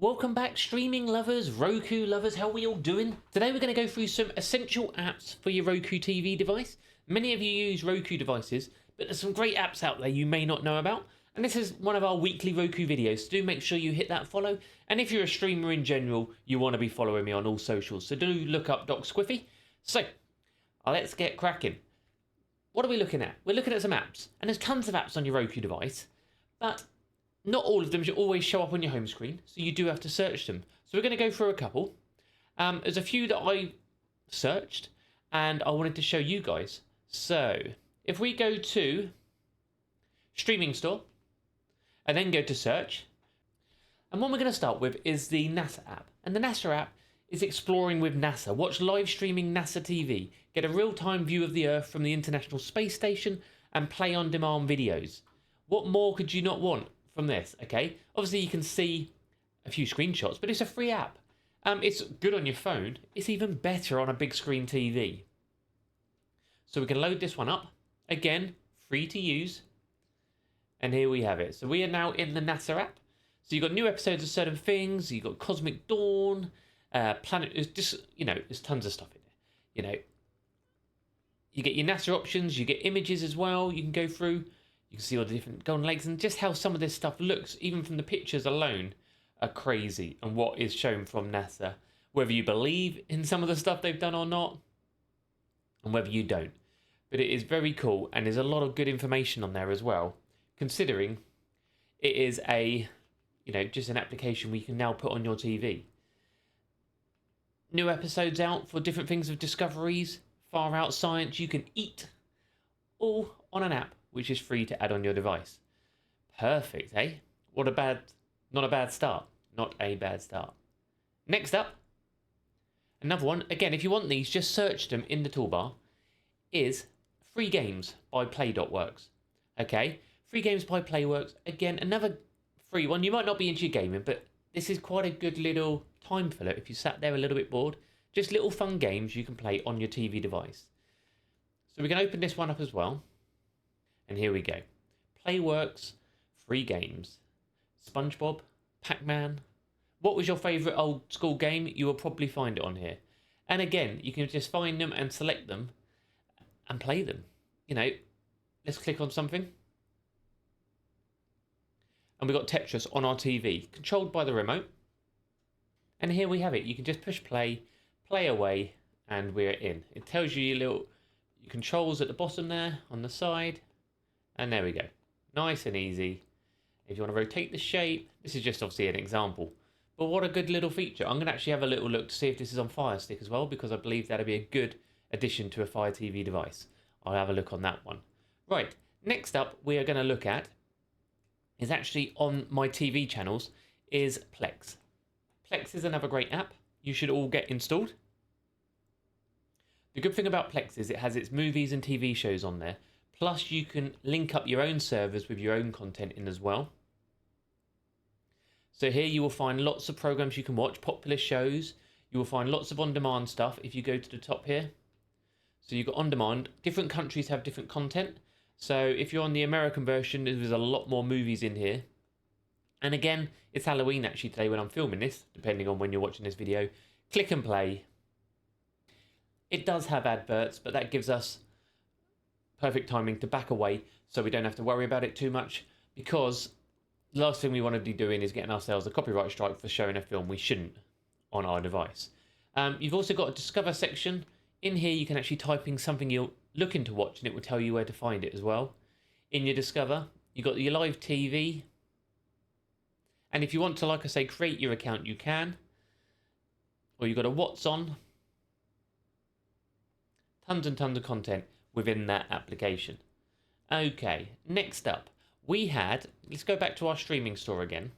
Welcome back, streaming lovers, Roku lovers, how are we all doing? Today we're going to go through some essential apps for your Roku TV device. Many of you use Roku devices, but there's some great apps out there you may not know about. And this is one of our weekly Roku videos, so do make sure you hit that follow. And if you're a streamer in general, you want to be following me on all socials, so do look up Squiffy. So, let's get cracking. What are we looking at? We're looking at some apps, and there's tons of apps on your Roku device, but not all of them should always show up on your home screen, so you do have to search them. So we're going to go through a couple. There's a few that I searched, and I wanted to show you guys. So, if we go to Streaming Store, and then go to Search, and one we're going to start with is the NASA app. And the NASA app is exploring with NASA. Watch live streaming NASA TV, get a real-time view of the Earth from the International Space Station, and play on-demand videos. What more could you not want from this? Okay, obviously you can see a few screenshots, but it's a free app. It's good on your phone. It's even better on a big screen TV. So we can load this one up. Again, free to use. And here we have it. So we are now in the NASA app. So you've got new episodes of certain things. You've got Cosmic Dawn, Planet. It's just, there's tons of stuff in there. You get your NASA options. You get images as well. You can go through. You can see all the different golden lakes and just how some of this stuff looks, even from the pictures alone, are crazy. And what is shown from NASA, whether you believe in some of the stuff they've done or not, and whether you don't. But it is very cool, and there's a lot of good information on there as well, considering it is just an application we can now put on your TV. New episodes out for different things of discoveries, far out science, you can eat, all on an app which is free to add on your device. Perfect, eh? Not a bad start. Not a bad start. Next up, another one. Again, if you want these, just search them in the toolbar. Is Free Games by Play.works. Okay, Free Games by Playworks. Again, another free one. You might not be into your gaming, but this is quite a good little time filler if you sat there a little bit bored. Just little fun games you can play on your TV device. So we can open this one up as well. And here we go. Playworks, Free Games. SpongeBob, Pac-Man. What was your favourite old school game? You will probably find it on here. And again, you can just find them and select them and play them. Let's click on something. And we've got Tetris on our TV, controlled by the remote. And here we have it. You can just push play, play away, and we're in. It tells you your controls at the bottom there, on the side. And there we go. Nice and easy. If you want to rotate the shape, this is just obviously an example. But what a good little feature. I'm going to actually have a little look to see if this is on Fire Stick as well, because I believe that'd be a good addition to a Fire TV device. I'll have a look on that one. Right, next up we are going to look at is actually on my TV channels is Plex. Plex is another great app you should all get installed. The good thing about Plex is it has its movies and TV shows on there. Plus, you can link up your own servers with your own content in as well. So here you will find lots of programs you can watch, popular shows. You will find lots of on-demand stuff if you go to the top here. So you've got on-demand. Different countries have different content. So if you're on the American version, there's a lot more movies in here. And again, it's Halloween actually today when I'm filming this, depending on when you're watching this video. Click and play. It does have adverts, but that gives us perfect timing to back away so we don't have to worry about it too much, because the last thing we want to be doing is getting ourselves a copyright strike for showing a film we shouldn't on our device. You've also got a Discover section. In here you can actually type in something you're looking to watch and it will tell you where to find it as well. In your Discover, you've got your live TV. And if you want to, like I say, create your account, you can. Or you've got a What's On. Tons and tons of content within that application. Okay, next up, let's go back to our streaming store again.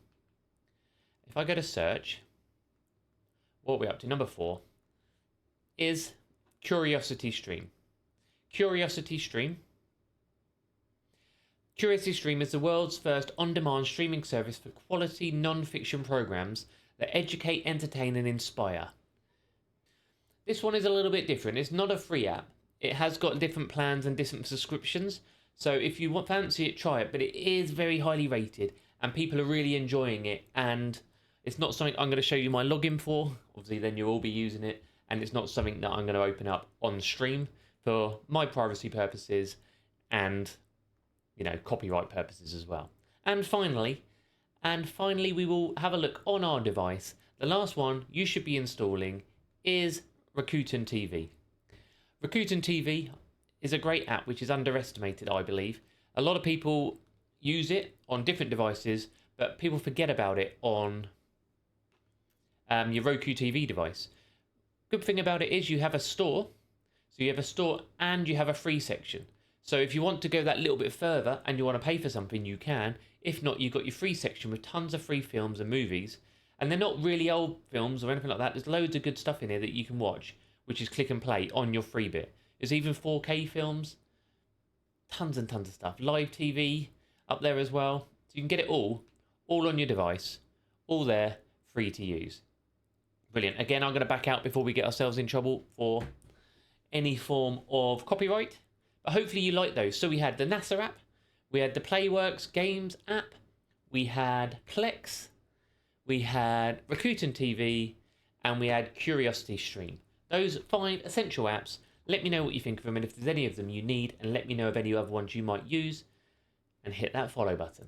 If I go to search, what are we up to? Number 4 is Curiosity Stream. Curiosity Stream is the world's first on-demand streaming service for quality non-fiction programs that educate, entertain, and inspire. This one is a little bit different. It's not a free app. It has got different plans and different subscriptions. So if you fancy it, try it. But it is very highly rated and people are really enjoying it. And It's not something I'm going to show you my login for. Obviously, then you'll all be using it. And it's not something that I'm going to open up on stream for my privacy purposes and, copyright purposes as well. And finally, we will have a look on our device. The last one you should be installing is Rakuten TV. Rakuten TV is a great app which is underestimated, I believe. A lot of people use it on different devices, but people forget about it on your Roku TV device. Good thing about it is you have a store. So you have a store and you have a free section. So if you want to go that little bit further and you want to pay for something, you can. If not, you've got your free section with tons of free films and movies. And they're not really old films or anything like that. There's loads of good stuff in here that you can watch, which is click and play on your free bit. There's even 4K films. Tons and tons of stuff. Live TV up there as well. So you can get it all on your device. All there, free to use. Brilliant. Again, I'm going to back out before we get ourselves in trouble for any form of copyright. But hopefully you like those. So we had the NASA app. We had the Playworks Games app. We had Plex. We had Rakuten TV. And we had Curiosity Stream. Those 5 essential apps. Let me know what you think of them and if there's any of them you need. And let me know of any other ones you might use. And hit that follow button.